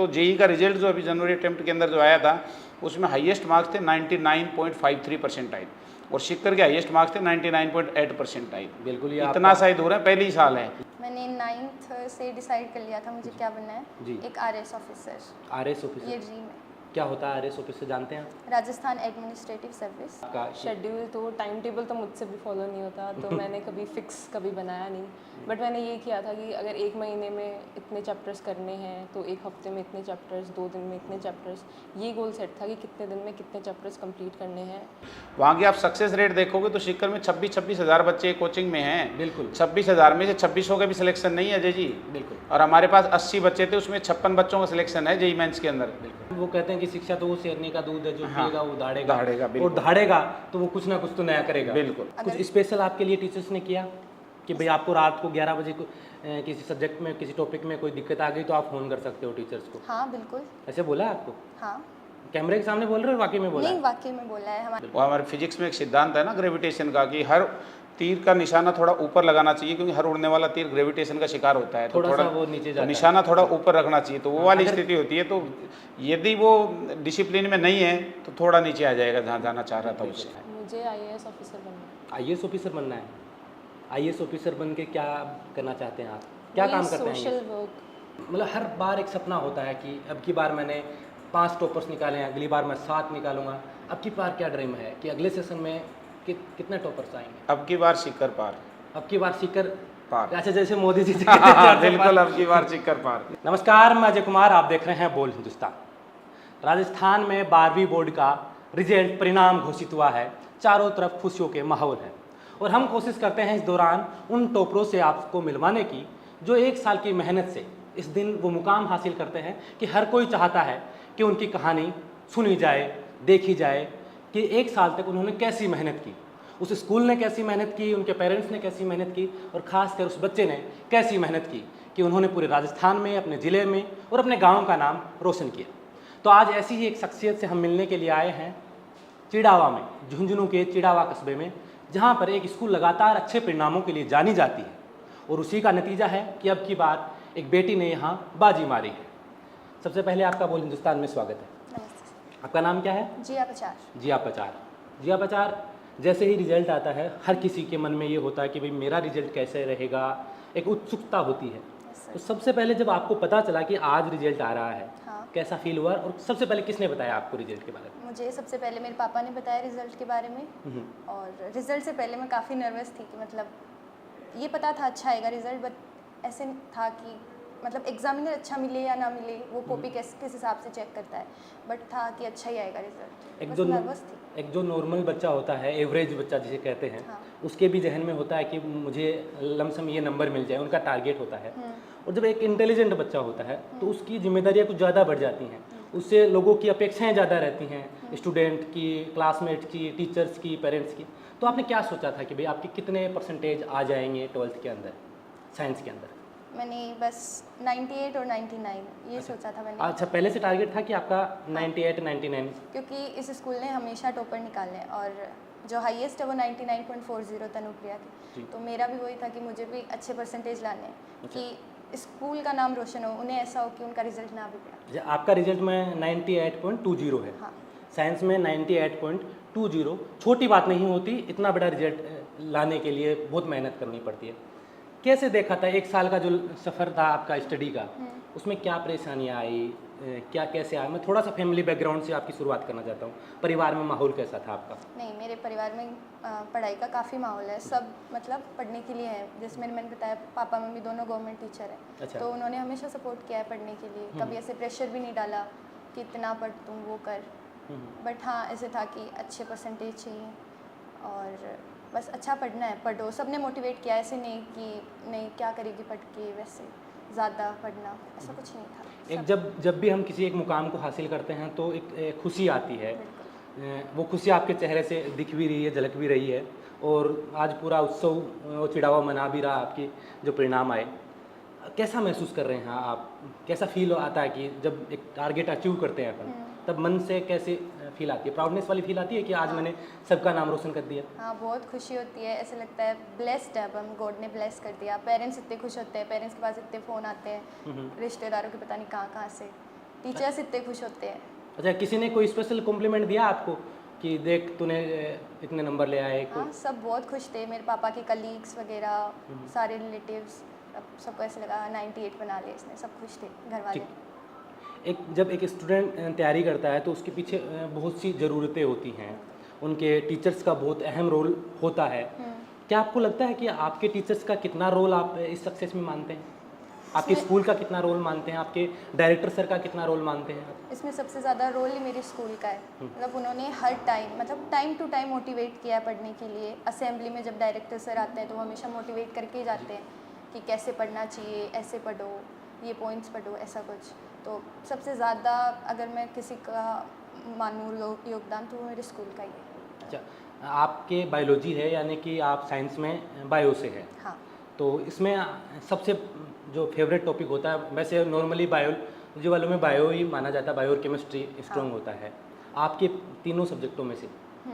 तो जेई का रिजल्ट जो अभी जनवरी अटेम्प्ट के अंदर जो आया था उसमें हाईएस्ट मार्क्स थे 99.53% और शिक्कर के हाईएस्ट मार्क्स थे 99.8% बिल्कुल ये इतना शायद हो रहा है, पहली साल है। मैंने 9th से डिसाइड कर लिया था मुझे क्या बनना है। जी। एक आरएस ऑफिसर, आरएस ऑफिसर, ये ड्रीम है। क्या होता है आरएस ऑफिसर जानते हैं? Rajasthan administrative service. आपका शेड्यूल तो टाइम टेबल तो मुझसे भी फॉलो नहीं होता, तो मैंने कभी फिक्स कभी बनाया नहीं। बट मैंने ये किया था कि अगर एक महीने में इतने चैप्टर्स करने हैं तो एक हफ्ते में इतने चैप्टर्स, 2 दिन में इतने चैप्टर्स, ये गोल सेट था कि कितने दिन में कितने चैप्टर्स कंप्लीट करने हैं। वहाँ की आप सक्सेस रेट देखोगे तो शिक्कर में 26 हज़ार बच्चे कोचिंग में हैं। बिल्कुल 26 हज़ार में से 2600 का भी सिलेक्शन नहीं है अजय जी। बिल्कुल। और हमारे पास 80 बच्चे थे, उसमें 56 बच्चों का सिलेक्शन है जेई मेंस के अंदर। बिल्कुल। वो कहते हैं कि शिक्षा तो वो शेरनी का दूध है, जो पिएगा वो दहाड़ेगा। दहाड़ेगा, और बिल्कुल। दहाड़ेगा तो वो कुछ ना कुछ तो नया करेगा। बिल्कुल। कुछ स्पेशल आपके लिए टीचर्स ने किया कि भाई आपको रात को 11 बजे को किसी सब्जेक्ट में किसी टॉपिक में कोई दिक्कत आ गई तो आप फ़ोन कर सकते हो टीचर्स को? हाँ बिल्कुल। ऐसे बोला है आपको? हाँ। कैमरे के सामने बोल रहे हो, वाकई में बोला नहीं, है? वाकई में बोला है हमारे। वो हमारे फिजिक्स में एक सिद्धांत है ना ग्रेविटेशन का, कि हर तीर का निशाना थोड़ा ऊपर लगाना चाहिए, क्योंकि हर उड़ने वाला तीर ग्रेविटेशन का शिकार होता है। तो थोड़ा सा वो नीचे जाता है। निशाना थोड़ा ऊपर रखना चाहिए, तो वो वाली अगर- स्थिति होती है। तो यदि वो डिसिप्लिन में नहीं है तो थोड़ा नीचे आ जाएगा जहाँ जाना चाह रहा था उससे। मुझे आईएएस ऑफिसर बनना है। आईएएस ऑफिसर बनना है। आईएएस ऑफिसर बन के क्या करना चाहते हैं आप? क्या काम करते हैं? Social work. मतलब हर बार एक सपना होता है कि अब की बार मैंने 5 टॉपर्स निकाले हैं, अगली बार मैं 7 निकालूंगा। अब की बार क्या ड्रीम है कि अगले सेशन में कितने टॉपर्स आएंगे? अब की बार शिखर पार। अब की बार सीकर पार। अच्छा, जैसे मोदी जी बिल्कुल, अब की बार शिखर पार। नमस्कार, मैं अजय कुमार, आप देख रहे हैं बोल हिंदुस्तान। राजस्थान में 12वीं बोर्ड का रिजल्ट परिणाम घोषित हुआ है। चारों तरफ खुशियों के माहौल है और हम कोशिश करते हैं इस दौरान उन टॉपरों से आपको मिलवाने की जो 1 साल की मेहनत से इस दिन वो मुकाम हासिल करते हैं कि हर कोई चाहता है कि उनकी कहानी सुनी जाए, देखी जाए कि 1 साल तक उन्होंने कैसी मेहनत की, उस स्कूल ने कैसी मेहनत की, उनके पेरेंट्स ने कैसी मेहनत की और ख़ासकर उस बच्चे ने कैसी मेहनत की कि उन्होंने पूरे राजस्थान में, अपने ज़िले में और अपने गांव का नाम रोशन किया। तो आज ऐसी ही एक शख्सियत से हम मिलने के लिए आए हैं चिड़ावा में, झुंझुनू के चिड़ावा कस्बे में, जहाँ पर एक स्कूल लगातार अच्छे परिणामों के लिए जानी जाती है और उसी का नतीजा है कि अब की बार एक बेटी ने यहाँ बाजी मारी है। सबसे पहले आपका बोल हिंदुस्तान में स्वागत है। नमस्ते। आपका नाम क्या है? जिया पचार। जिया पचार। जिया पचार, जैसे ही रिजल्ट आता है हर किसी के मन में ये होता है कि भाई मेरा रिजल्ट कैसे रहेगा, एक उत्सुकता होती है। तो सबसे पहले जब आपको पता चला कि आज रिजल्ट आ रहा है, हाँ। कैसा फील हुआ और सबसे पहले किसने बताया आपको रिजल्ट के बारे में? मुझे सबसे पहले मेरे पापा ने बताया रिजल्ट के बारे में। और रिजल्ट से पहले मैं काफ़ी नर्वस थी कि मतलब ये पता था अच्छा आएगा रिजल्ट, बट ऐसे था कि मतलब एग्जामिनर अच्छा मिले या ना मिले, वो कॉपी किस हिसाब से चेक करता है, बट था कि अच्छा ही आएगा रिजल्ट। एक बस जो नर्वस थी। एक जो नॉर्मल बच्चा होता है, एवरेज बच्चा जिसे कहते हैं, हाँ। उसके भी जहन में होता है कि मुझे लमसम ये नंबर मिल जाए, उनका टारगेट होता है। और जब एक इंटेलिजेंट बच्चा होता है तो उसकी जिम्मेदारियाँ कुछ ज़्यादा बढ़ जाती हैं, उससे लोगों की अपेक्षाएं ज़्यादा रहती हैं, स्टूडेंट की, क्लासमेट की, टीचर्स की, पेरेंट्स की। तो आपने क्या सोचा था कि भाई आपके कितने परसेंटेज आ जाएंगे 12th के अंदर, साइंस के अंदर? मैंने बस 98 और 99 ये सोचा था मैंने। अच्छा, पहले से टारगेट था कि आपका 98, 99? क्योंकि इस स्कूल ने हमेशा टॉपर निकाले हैं और जो हाईएस्ट है वो 99.40 तनुप्रिया की। तो मेरा भी वही था कि मुझे भी अच्छे परसेंटेज लाने हैं कि स्कूल का नाम रोशन हो, उन्हें ऐसा हो कि उनका रिजल्ट ना बिगड़ा। आपका रिजल्ट में 98.20 है। हाँ। साइंस में 98.20 छोटी बात नहीं होती, इतना बड़ा रिजल्ट लाने के लिए बहुत मेहनत करनी पड़ती है। कैसे देखा था 1 साल का जो सफ़र था आपका स्टडी का, उसमें क्या परेशानियाँ आई, क्या कैसे आया? मैं थोड़ा सा फैमिली बैकग्राउंड से आपकी शुरुआत करना चाहता हूँ। परिवार में माहौल कैसा था आपका? नहीं, मेरे परिवार में पढ़ाई का काफ़ी माहौल है, सब मतलब पढ़ने के लिए है। जैसे मैंने बताया पापा मम्मी दोनों गवर्नमेंट टीचर हैं। अच्छा। तो उन्होंने हमेशा सपोर्ट किया है पढ़ने के लिए, कभी ऐसे प्रेशर भी नहीं डाला कि इतना पढ़ तुम वो कर। बट हाँ, ऐसे था कि अच्छे परसेंटेज चाहिए और बस अच्छा पढ़ना है, पढ़ो। सबने मोटिवेट किया, ऐसे नहीं कि नहीं क्या करेगी पढ़ के, वैसे ज़्यादा पढ़ना, ऐसा कुछ नहीं था। एक जब भी हम किसी एक मुकाम को हासिल करते हैं तो एक खुशी आती है। वो खुशी आपके चेहरे से दिख भी रही है, झलक भी रही है और आज पूरा उत्सव वो चिड़ावा मना भी रहा आपकी जो परिणाम आए। कैसा महसूस कर रहे हैं आप? कैसा फील आता है कि जब एक टारगेट अचीव करते हैं अपन, तब मन से कैसे फील आती है? प्राउडनेस वाली फील आती है कि आज मैंने सबका नाम रोशन कर दिया? हाँ, बहुत खुशी होती है। ऐसे लगता है ब्लेस्ड है, अब हम गॉड ने ब्लेस कर दिया। पेरेंट्स इतने खुश होते हैं, पेरेंट्स के पास इतने फ़ोन आते हैं रिश्तेदारों के पता नहीं कहाँ कहाँ से। टीचर्स इतने खुश होते हैं। अच्छा, किसी ने कोई स्पेशल कॉम्प्लीमेंट दिया आपको कि देख तूने इतने नंबर ले आए? हाँ, सब बहुत खुश थे, मेरे पापा के कलीग्स वगैरह, सारे रिलेटिव्स, सबको ऐसे लगा 98 बना लिया इसने, सब खुश थे घर वाले। जब एक स्टूडेंट तैयारी करता है तो उसके पीछे बहुत सी ज़रूरतें होती हैं, उनके टीचर्स का बहुत अहम रोल होता है। क्या आपको लगता है कि आपके टीचर्स का कितना रोल आप इस सक्सेस में मानते हैं? आपके स्कूल का कितना रोल मानते हैं? आपके डायरेक्टर सर का कितना रोल मानते हैं आप? इसमें सबसे ज़्यादा रोल ही मेरे स्कूल का है। मतलब उन्होंने हर टाइम, मतलब टाइम टू टाइम मोटिवेट किया है पढ़ने के लिए। असेंबली में जब डायरेक्टर सर आते हैं तो वो हमेशा मोटिवेट करके ही जाते हैं कि कैसे पढ़ना चाहिए, ऐसे पढ़ो, ये पॉइंट्स पढ़ो, ऐसा कुछ। तो सबसे ज़्यादा अगर मैं किसी का मानूँ योगदान तो वो मेरे स्कूल का ही है। अच्छा, आपके बायोलॉजी है यानी कि आप साइंस में बायो से है। हाँ। तो इसमें सबसे जो फेवरेट टॉपिक होता है, वैसे नॉर्मली बायोलॉजी वालों में बायो ही माना जाता है, बायो और केमिस्ट्री स्ट्रॉन्ग होता है। आपके तीनों सब्जेक्टों में से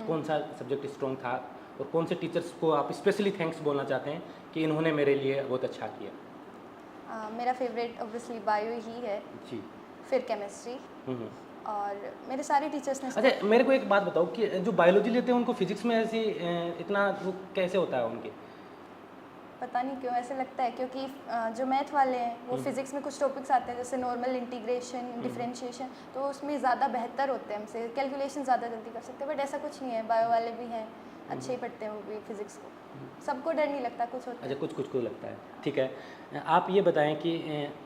कौन सा सब्जेक्ट स्ट्रॉन्ग था और कौन से टीचर्स को आप स्पेशली थैंक्स बोलना चाहते हैं कि इन्होंने मेरे लिए बहुत अच्छा किया? मेरा फेवरेट ऑब्वियसली बायो ही है, जी। फिर केमिस्ट्री, और मेरे सारे टीचर्स ने। अच्छा, मेरे को एक बात बताओ कि जो बायोलॉजी लेते हैं उनको फिजिक्स में ऐसी इतना वो कैसे होता है उनके? पता नहीं क्यों ऐसे लगता है, क्योंकि जो मैथ वाले हैं वो फिजिक्स में कुछ टॉपिक्स आते हैं जैसे नॉर्मल इंटीग्रेशन, डिफरेंशिएशन, तो उसमें ज़्यादा बेहतर होते हैं हमसे, कैलकुलेशन ज़्यादा जल्दी कर सकते हैं। बट ऐसा कुछ नहीं है, बायो वाले भी हैं अच्छे ही पढ़ते हैं वो भी फिजिक्स को, सबको डर नहीं लगता, कुछ होता है। अच्छा, कुछ को लगता है, ठीक है। आप ये बताएं कि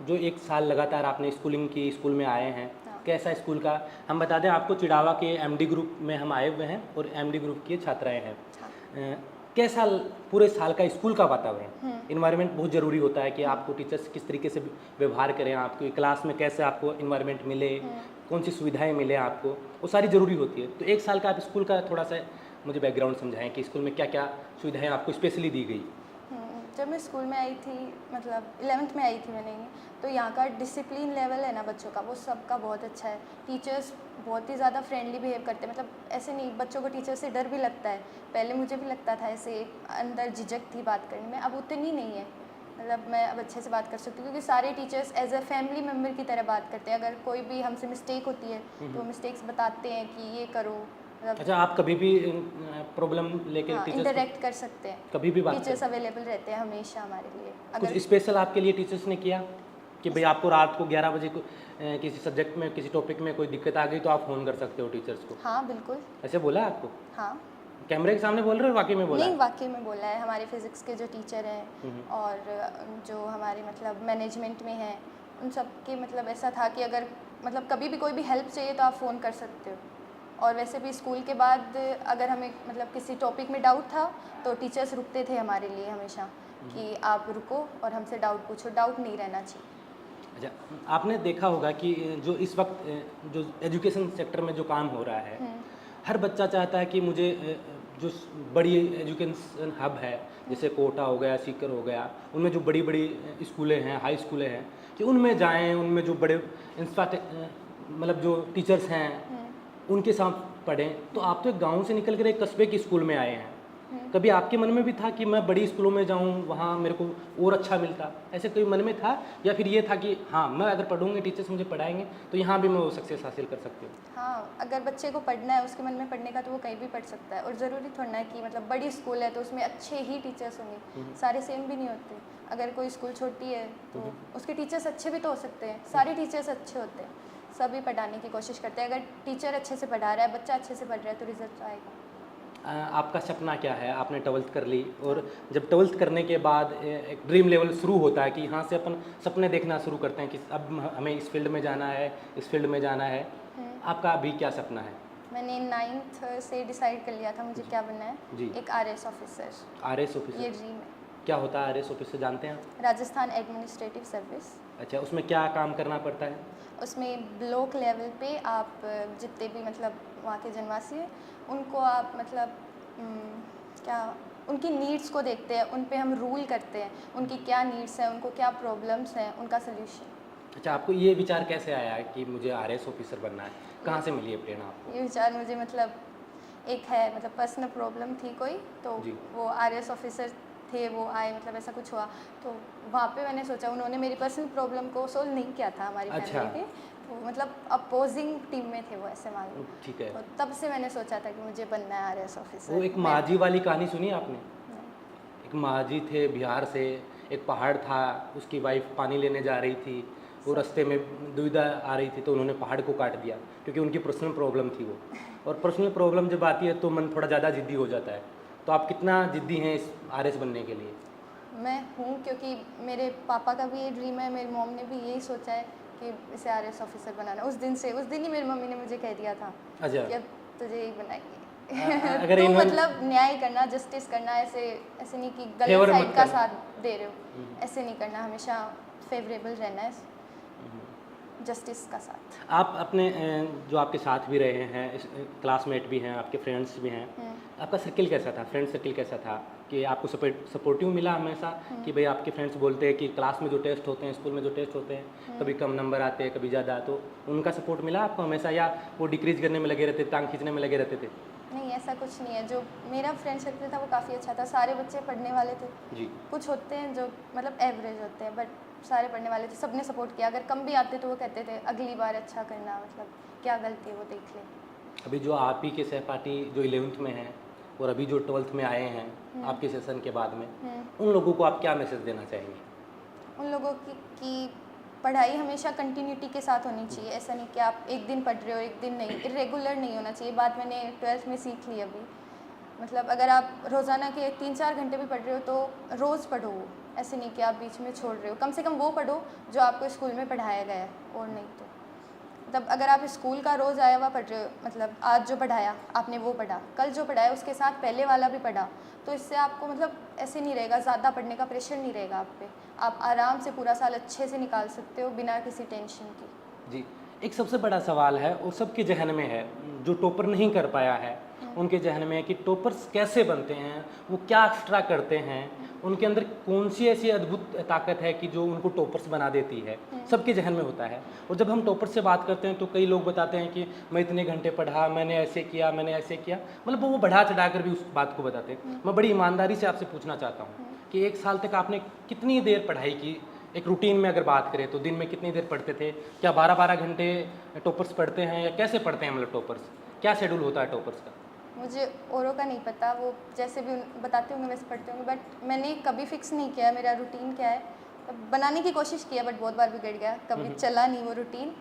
जो एक साल लगातार आपने स्कूलिंग की, स्कूल में आए हैं, कैसा स्कूल का? हम बता दें आपको, चिड़ावा के एमडी ग्रुप में हम आए हुए हैं और एमडी ग्रुप की छात्राएं हैं। कैसा पूरे साल का स्कूल का वातावरण, इन्वायरमेंट बहुत ज़रूरी होता है कि आपको टीचर्स किस तरीके से व्यवहार करें, आपकी क्लास में कैसे आपको इन्वायरमेंट मिले, कौन सी सुविधाएं मिले आपको, वो सारी ज़रूरी होती है। तो एक साल का आप स्कूल का थोड़ा सा मुझे बैकग्राउंड समझाएं कि स्कूल में क्या क्या सुविधाएं आपको स्पेशली दी गई। जब मैं स्कूल में आई थी, मतलब 11th में आई थी मैंने, तो यहाँ का डिसिप्लिन लेवल है ना बच्चों का, वो सबका बहुत अच्छा है। टीचर्स बहुत ही ज़्यादा फ्रेंडली बिहेव करते हैं, मतलब ऐसे नहीं, बच्चों को टीचर से डर भी लगता है। पहले मुझे भी लगता था, ऐसे अंदर झिझक थी बात करने में, अब उतनी नहीं है। मतलब मैं अब अच्छे से बात कर सकती हूँ क्योंकि सारे teachers as a family member की तरह बात करते हैं। अगर कोई भी हमसे मिस्टेक होती है तो मिस्टेक्स बताते हैं कि ये करो। अच्छा, आप कभी भी प्रॉब्लम लेके टीचर्स इंटरेक्ट कर सकते हैं, कभी भी बात टीचर्स अवेलेबल रहते हैं हमेशा हमारे लिए। कुछ स्पेशल आपके लिए टीचर्स ने किया कि भाई आपको रात को 11 बजे को किसी सब्जेक्ट में, किसी टॉपिक में कोई दिक्कत आ गई तो आप फ़ोन कर सकते हो टीचर्स को? हाँ बिल्कुल। ऐसे बोला आपको? हाँ। कैमरे के सामने बोल रहे हो, वाकई में बोला? नहीं, वाकई में बोला है। हमारे फिज़िक्स के जो टीचर हैं और जो हमारे मतलब मैनेजमेंट में हैं, उन सब के मतलब ऐसा था कि अगर मतलब कभी भी कोई भी हेल्प चाहिए तो आप फ़ोन कर सकते हो। और वैसे भी स्कूल के बाद अगर हमें मतलब किसी टॉपिक में डाउट था तो टीचर्स रुकते थे हमारे लिए हमेशा कि आप रुको और हमसे डाउट पूछो, डाउट नहीं रहना चाहिए। अच्छा, आपने देखा होगा कि जो इस वक्त जो एजुकेशन सेक्टर में जो काम हो रहा है, हर बच्चा चाहता है कि मुझे जो बड़ी एजुकेशन हब है जैसे कोटा हो गया, सीकर हो गया, उनमें जो बड़ी बड़ी स्कूलें हैं, हाई स्कूलें हैं, कि उनमें जाएं, उनमें जो बड़े मतलब जो टीचर्स हैं उनके साथ पढ़ें। तो आप तो एक गांव से निकल कर एक कस्बे की स्कूल में आए हैं, कभी आपके मन में भी था कि मैं बड़ी स्कूलों में जाऊं, वहाँ मेरे को और अच्छा मिलता, ऐसे कोई मन में था? या फिर ये था कि हाँ, मैं अगर पढ़ूंगी, टीचर्स मुझे पढ़ाएंगे तो यहाँ भी मैं वो सक्सेस हासिल कर सकती हूँ? हाँ, अगर बच्चे को पढ़ना है, उसके मन में पढ़ने का, तो वो कहीं भी पढ़ सकता है। और ज़रूरी थोड़ा ना कि मतलब बड़ी स्कूल है तो उसमें अच्छे ही टीचर्स होंगे, सारे सेम भी नहीं होते। अगर कोई स्कूल छोटी है तो उसके टीचर्स अच्छे भी तो हो सकते हैं, सारे टीचर्स अच्छे होते हैं, सभी पढ़ाने की कोशिश करते हैं। अगर टीचर अच्छे से पढ़ा रहा है, बच्चा अच्छे से पढ़ रहा है तो रिजल्ट आएगा। आपका सपना क्या है? आपने 12th कर ली और जब 12th करने के बाद एक ड्रीम लेवल शुरू होता है कि यहाँ से अपन सपने देखना शुरू करते हैं कि अब हमें इस फील्ड में जाना है, इस फील्ड में जाना है। आपका अभी क्या सपना है? मैंने 9th से डिसाइड कर लिया था मुझे क्या बनना है। जी। एक RS ऑफिसर। RS officer? ये ड्रीम है। क्या होता है RS ऑफिसर, जानते हैं? Rajasthan administrative service. अच्छा, उसमें क्या काम करना पड़ता है? उसमें ब्लॉक लेवल पे आप जितने भी मतलब वहाँ के जनवासी हैं उनको आप मतलब क्या उनकी नीड्स को देखते हैं, उन पे हम रूल करते हैं, उनकी क्या नीड्स हैं, उनको क्या प्रॉब्लम्स हैं, उनका सल्यूशन। अच्छा, आपको ये विचार कैसे आया कि मुझे RS ऑफिसर बनना है? कहाँ से मिली है प्रेरणा आपको? ये विचार मुझे मतलब एक है, मतलब पर्सनल प्रॉब्लम थी कोई, तो वो RS ऑफिसर थे, वो आए, मतलब ऐसा कुछ हुआ तो वहाँ पे मैंने सोचा, उन्होंने मेरी पर्सनल प्रॉब्लम को सोल्व नहीं किया था हमारी फैमिली के, मतलब अपोजिंग टीम में थे वो, ऐसे मान लो। ठीक है। तो तब से मैंने सोचा था कि मुझे बनना है आरएस ऑफिसर। वो एक माजी वाली कहानी सुनी है आपने? एक माजी थे बिहार से, एक पहाड़ था, उसकी वाइफ पानी लेने जा रही थी, वो रास्ते में दुविधा आ रही थी तो उन्होंने पहाड़ को काट दिया क्योंकि उनकी पर्सनल प्रॉब्लम थी वो। और पर्सनल प्रॉब्लम जब आती है तो मन थोड़ा ज़्यादा जिद्दी हो जाता है। तो आप कितना जिद्दी हैं इस आरएस बनने के लिए? मैं हूँ, क्योंकि मेरे पापा का भी ये ड्रीम है, मेरी मॉम ने भी यही सोचा है कि इसे आरएस ऑफिसर बनाना। उस दिन ही मेरी मम्मी ने मुझे कह दिया था अच्छा। कि अब तुझे यही बनाएंगे। अगर तो इन्होंने- मतलब न्याय करना, जस्टिस करना, ऐसे नहीं कि गलत Favor मत साइड का करना। साथ दे रहे हो, ऐसे नहीं करना, हमेशा फेवरेबल रहना है, जस्टिस का साथ। आप अपने जो आपके साथ भी रहे हैं, क्लासमेट भी हैं, आपके फ्रेंड्स भी हैं, आपका सर्किल कैसा था, फ्रेंड सर्किल कैसा था कि आपको सपोर्टिव मिला हमेशा कि भाई आपके फ्रेंड्स बोलते हैं कि क्लास में जो टेस्ट होते हैं, स्कूल में जो टेस्ट होते हैं, कभी कम नंबर आते हैं, कभी ज़्यादा, तो उनका सपोर्ट मिला आपको हमेशा, या वो डिक्रीज करने में लगे रहते, टांग खींचने में लगे रहते थे? नहीं, ऐसा कुछ नहीं है। जो मेरा फ्रेंड सर्कल था वो काफ़ी अच्छा था, सारे बच्चे पढ़ने वाले थे। जी। कुछ होते हैं जो मतलब एवरेज होते हैं, बट सारे पढ़ने वाले थे, सबने सपोर्ट किया। अगर कम भी आते तो वो कहते थे अगली बार अच्छा करना, मतलब क्या गलती है वो देख ले। अभी जो आप ही के सहपाठी जो 11th में हैं और अभी जो 12th में आए हैं आपके सेशन के बाद में, उन लोगों को आप क्या मैसेज देना चाहेंगे? उन लोगों की पढ़ाई हमेशा कंटिन्यूटी के साथ होनी चाहिए। ऐसा नहीं कि आप एक दिन पढ़ रहे हो एक दिन नहीं, इरेगुलर नहीं होना चाहिए। बात मैंने 12th में सीख ली अभी। मतलब अगर आप रोज़ाना के 3-4 घंटे भी पढ़ रहे हो तो रोज़ पढ़ो, ऐसे नहीं कि आप बीच में छोड़ रहे हो। कम से कम वो पढ़ो जो आपको स्कूल में पढ़ाया गया है, और नहीं तो मतलब अगर आप स्कूल का रोज़ आया हुआ पढ़ रहे हो, मतलब आज जो पढ़ाया आपने वो पढ़ा, कल जो पढ़ाया उसके साथ पहले वाला भी पढ़ा, तो इससे आपको मतलब ऐसे नहीं रहेगा, ज़्यादा पढ़ने का प्रेशर नहीं रहेगा आप पे। आप आराम से पूरा साल अच्छे से निकाल सकते हो बिना किसी टेंशन के। जी। एक सबसे बड़ा सवाल है और सबके जहन में है, जो टॉपर नहीं कर पाया है उनके जहन में है कि टॉपर्स कैसे बनते हैं, वो क्या एक्स्ट्रा करते हैं, उनके अंदर कौन सी ऐसी अद्भुत ताकत है कि जो उनको टॉपर्स बना देती है। सबके जहन में होता है। और जब हम टॉपर से बात करते हैं तो कई लोग बताते हैं कि मैं इतने घंटे पढ़ा, मैंने ऐसे किया, मैंने ऐसे किया, मतलब वो बढ़ा चढ़ा कर भी उस बात को बताते हैं। मैं बड़ी ईमानदारी से आपसे पूछना चाहता हूँ कि 1 साल तक आपने कितनी देर पढ़ाई की? एक रूटीन में अगर बात करें तो दिन में कितनी देर पढ़ते थे? क्या 12-12 घंटे टॉपर्स पढ़ते हैं या कैसे पढ़ते हैं मतलब टॉपर्स? क्या शेड्यूल होता है टॉपर्स का? मुझे औरों का नहीं पता, वो जैसे भी बताते होंगे वैसे पढ़ते होंगे, बट मैंने कभी फिक्स नहीं किया मेरा रूटीन क्या है। बनाने की कोशिश किया बट बहुत बार बिगड़ गया, कभी चला नहीं वो रूटीन।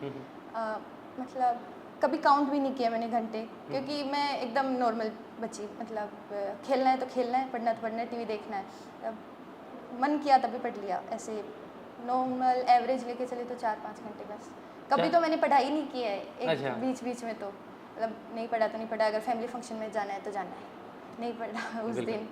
मतलब कभी काउंट भी नहीं किया मैंने घंटे, क्योंकि मैं एकदम नॉर्मल बच्ची, मतलब खेलना है तो खेलना है, पढ़ना है तो पढ़ना है, टीवी देखना है, तब मन किया तभी पढ़ लिया। ऐसे नॉर्मल एवरेज लेके चले तो 4-5 घंटे बस। कभी तो मैंने पढ़ाई नहीं की है एक बीच में, तो मतलब नहीं पढ़ा तो नहीं पढ़ा, अगर फैमिली फंक्शन में जाना है तो जाना है, नहीं पढ़ा उस दिन।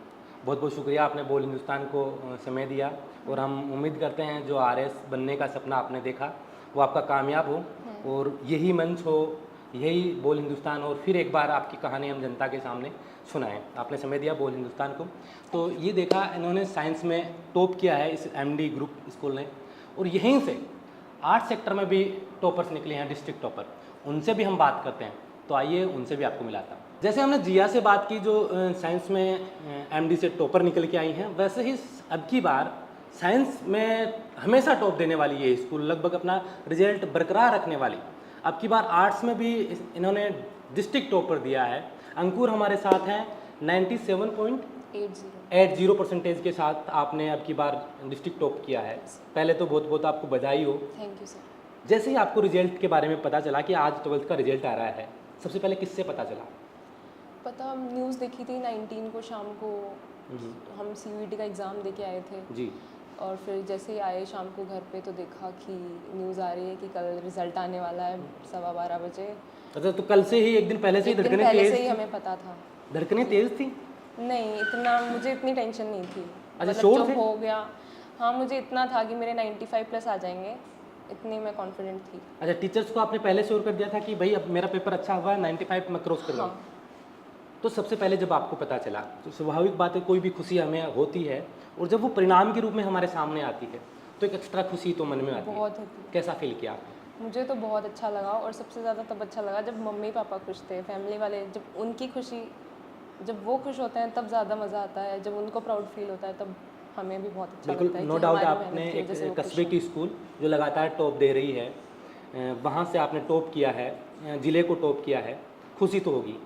बहुत बहुत शुक्रिया, आपने बोल हिंदुस्तान को समय दिया और हम उम्मीद करते हैं जो आरएस बनने का सपना आपने देखा वो आपका कामयाब हो और यही मंच हो, यही बोल हिंदुस्तान, और फिर एक बार आपकी कहानी हम जनता के सामने सुनाएं। आपने समय दिया बोल हिंदुस्तान को। तो ये देखा, इन्होंने साइंस में टॉप किया है इस एमडी ग्रुप स्कूल ने, और यहीं से आर्ट सेक्टर में भी टॉपर्स निकले हैं, डिस्ट्रिक्ट टॉपर। उनसे भी हम बात करते हैं, तो आइए उनसे भी आपको मिलाता हूँ। जैसे हमने जिया से बात की जो साइंस में एमडी से टॉपर निकल के आई हैं, वैसे ही अब की बार साइंस में हमेशा टॉप देने वाली ये स्कूल, लगभग अपना रिजल्ट बरकरार रखने वाली, अब की बार आर्ट्स में भी इन्होंने डिस्ट्रिक्ट टॉपर दिया है। अंकुर हमारे साथ हैं, 97.80% के साथ आपने अब की बार डिस्ट्रिक्ट टॉप किया है। पहले तो बहुत बहुत आपको बधाई हो। Thank you sir. जैसे ही आपको रिजल्ट के बारे में पता चला कि आज 12th का रिजल्ट आ रहा है, सबसे पहले किससे पता चला? पता न्यूज़ देखी थी 19 को शाम को, हम CUET का एग्ज़ाम दे के आए थे जी। और फिर जैसे ही आए शाम को घर पे तो देखा कि न्यूज़ आ रही है कि कल रिज़ल्ट आने वाला है 12:15 बजे। अच्छा, तो कल से ही एक दिन पहले से ही धड़कनें पहले तेज से ही हमें पता था। धड़कनें तेज थी? नहीं, इतना मुझे इतनी टेंशन नहीं थी। अच्छा, श्योर जो थे? हो गया, हाँ मुझे इतना था कि मेरे 95 प्लस आ जाएंगे, इतनी मैं कॉन्फिडेंट थी। अच्छा, टीचर्स को आपने पहले श्योर कर दिया था कि भाई अब मेरा पेपर अच्छा हुआ है, 95 मैं क्रॉस कर हाँ। तो सबसे पहले जब आपको पता चला तो स्वाभाविक बात है, कोई भी खुशी हमें होती है, और जब वो परिणाम के रूप में हमारे सामने आती है तो एक एक्स्ट्रा खुशी तो मन में आती है। बहुत होती है। कैसा फील किया आपने? मुझे तो बहुत अच्छा लगा, और सबसे ज़्यादा तब अच्छा लगा जब मम्मी पापा खुश थे, फैमिली वाले, जब उनकी खुशी, जब वो खुश होते हैं तब ज़्यादा मज़ा आता है, जब उनको प्राउड फील होता है तब हमें भी बहुत अच्छा लगता है। बिल्कुल, नो डाउट आपने एक कस्बे की स्कूल जो लगातार टॉप दे रही है, वहाँ से आपने टॉप किया है, ज़िले को टॉप किया है, खुशी तो होगी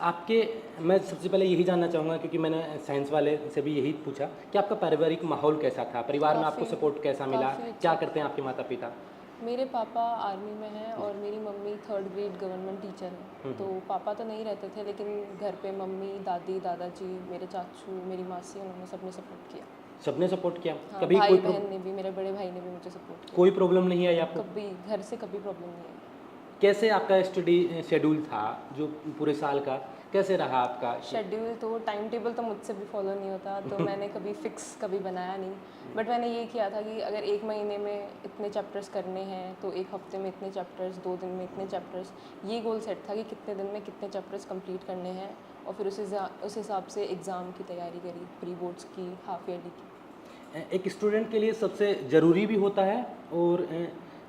आपके। मैं सबसे पहले यही जानना चाहूँगा, क्योंकि मैंने साइंस वाले से भी यही पूछा कि आपका पारिवारिक माहौल कैसा था, परिवार में आपको काफ़ी- सपोर्ट कैसा मिला, काफ़ी अच्छा क्या करते हैं आपके माता पिता? मेरे पापा आर्मी में हैं और मेरी mummy 3rd grade government teacher है। तो पापा तो नहीं रहते थे, लेकिन घर पे मम्मी, दादी, दादाजी, मेरे चाचू, मेरी मासी, उन्होंने सबने सपोर्ट किया। सबने सपोर्ट किया? हाँ, कभी भाई कोई बहन ने भी, मेरे बड़े भाई ने भी मुझे सपोर्ट किया। कोई प्रॉब्लम नहीं आई आपको? कभी घर से कभी प्रॉब्लम नहीं आई। कैसे आपका स्टडी शेड्यूल था जो पूरे साल का, कैसे रहा आपका? शेड्यूल तो, टाइम टेबल तो मुझसे भी फॉलो नहीं होता, तो मैंने कभी फिक्स कभी बनाया नहीं। बट मैंने ये किया था कि अगर एक महीने में इतने चैप्टर्स करने हैं तो एक हफ्ते में इतने चैप्टर्स, 2 दिन में इतने चैप्टर्स, ये गोल सेट था कि कितने दिन में कितने चैप्टर्स कंप्लीट करने हैं। और फिर उस हिसाब से एग्ज़ाम की तैयारी करी, प्री बोर्ड्स की, हाफ ईयरली की। एक स्टूडेंट के लिए सबसे ज़रूरी भी होता है और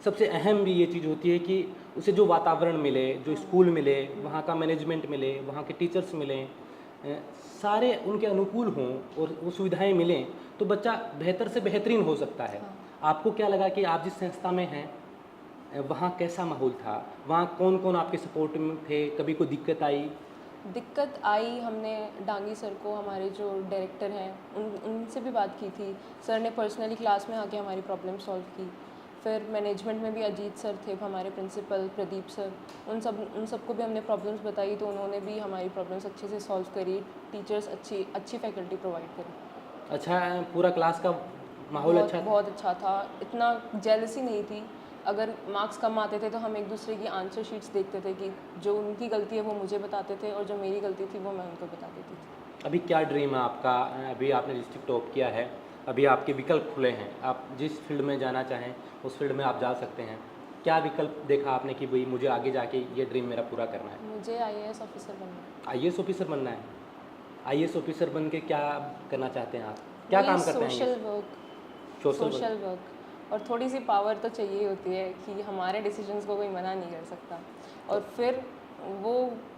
सबसे अहम भी ये चीज़ होती है कि उसे जो वातावरण मिले, जो स्कूल मिले, वहाँ का मैनेजमेंट मिले, वहाँ के टीचर्स मिलें, सारे उनके अनुकूल हों और वो सुविधाएं मिलें, तो बच्चा बेहतर से बेहतरीन हो सकता है। आपको क्या लगा कि आप जिस संस्था में हैं वहाँ कैसा माहौल था, वहाँ कौन कौन आपके सपोर्ट में थे, कभी कोई दिक्कत आई? दिक्कत आई, हमने डांगी सर को, हमारे जो डायरेक्टर हैं, उनसे भी बात की थी। सर ने पर्सनली क्लास में आके हमारी प्रॉब्लम सॉल्व की। फिर मैनेजमेंट में भी अजीत सर थे, हमारे प्रिंसिपल प्रदीप सर, उन सबको भी हमने प्रॉब्लम्स बताई, तो उन्होंने भी हमारी प्रॉब्लम्स अच्छे से सॉल्व करी। टीचर्स अच्छी फैकल्टी प्रोवाइड करी। अच्छा, पूरा क्लास का माहौल अच्छा था? बहुत अच्छा था, इतना जेलसी नहीं थी। अगर मार्क्स कम आते थे तो हम एक दूसरे की आंसर शीट्स देखते थे कि जो उनकी गलती है वो मुझे बताते थे और जो मेरी गलती थी वो मैं उनको बता देती थी। अभी क्या ड्रीम है आपका? अभी आपने डिस्ट्रिक्ट टॉप किया है, अभी आपके विकल्प खुले हैं, आप जिस फील्ड में जाना चाहें उस फील्ड में आप जा सकते हैं। क्या विकल्प देखा आपने कि भाई मुझे आगे जाके ये ड्रीम मेरा पूरा करना है? मुझे IAS ऑफिसर बनना है। IAS ऑफिसर बनना है? IAS ऑफिसर बन के क्या करना चाहते हैं आप? क्या काम करते हैं? सोशल वर्क और थोड़ी सी पावर तो चाहिए होती है कि हमारे डिसीजंस को कोई मना नहीं कर सकता, और फिर वो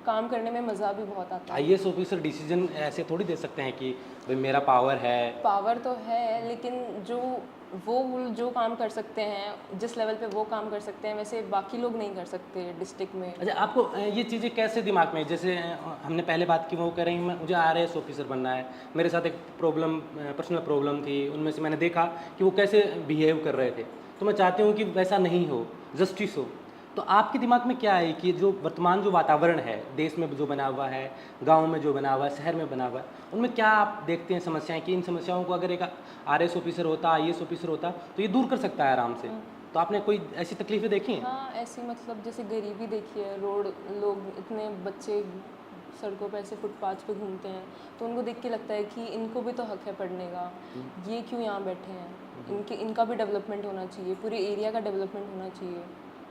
काम करने में मज़ा भी बहुत आता है। IAS ऑफिसर डिसीजन ऐसे थोड़ी दे सकते हैं कि भाई मेरा पावर है। पावर तो है, लेकिन जो काम कर सकते हैं, जिस लेवल पे वो काम कर सकते हैं, वैसे बाकी लोग नहीं कर सकते डिस्ट्रिक्ट में। अच्छा, आपको ये चीज़ें कैसे दिमाग में, जैसे हमने पहले बात की, वो कह रही हैं मुझे RAS ऑफिसर बनना है, मेरे साथ एक पर्सनल प्रॉब्लम थी, उनमें से मैंने देखा कि वो कैसे बिहेव कर रहे थे, तो मैं चाहती हूँ कि वैसा नहीं हो, जस्टिस हो। तो आपके दिमाग में क्या है कि जो वर्तमान जो वातावरण है देश में जो बना हुआ है, गांव में जो बना हुआ है, शहर में बना हुआ है, उनमें क्या आप देखते हैं समस्याएं कि इन समस्याओं को अगर एक RAS ऑफिसर होता, IAS ऑफिसर होता तो ये दूर कर सकता है आराम से? तो आपने कोई ऐसी तकलीफें देखी हैं? हाँ, ऐसी मतलब जैसे गरीबी देखी है, लोग इतने बच्चे सड़कों पे ऐसे फुटपाथ पे घूमते हैं, तो उनको देख के लगता है कि इनको भी तो हक है पढ़ने का, ये क्यों यहाँ बैठे हैं, इनका भी डेवलपमेंट होना चाहिए, पूरे एरिया का डेवलपमेंट होना चाहिए।